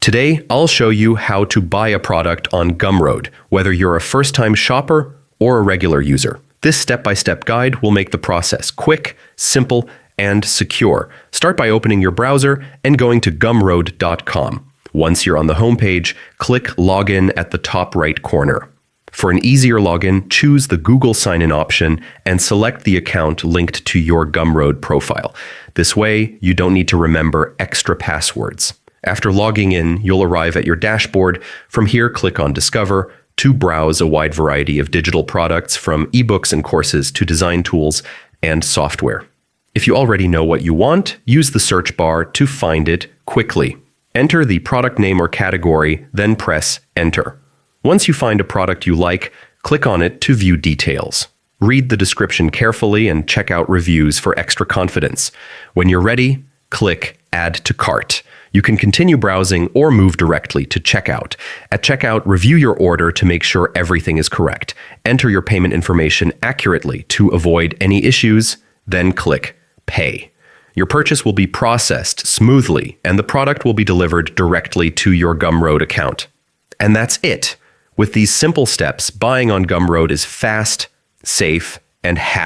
Today, I'll show you how to buy a product on Gumroad, whether you're a first-time shopper or a regular user. This step-by-step guide will make the process quick, simple, and secure. Start by opening your browser and going to gumroad.com. Once you're on the homepage, click Login at the top right corner. For an easier login, choose the Google sign-in option and select the account linked to your Gumroad profile. This way, you don't need to remember extra passwords. After logging in, you'll arrive at your dashboard. From here, click on Discover to browse a wide variety of digital products, from ebooks and courses to design tools and software. If you already know what you want, use the search bar to find it quickly. Enter the product name or category, then press Enter. Once you find a product you like, click on it to view details. Read the description carefully and check out reviews for extra confidence. When you're ready, click Add to Cart. You can continue browsing or move directly to checkout. At checkout, review your order to make sure everything is correct. Enter your payment information accurately to avoid any issues, then click Pay. Your purchase will be processed smoothly, and the product will be delivered directly to your Gumroad account. And that's it. With these simple steps, buying on Gumroad is fast, safe, and happy.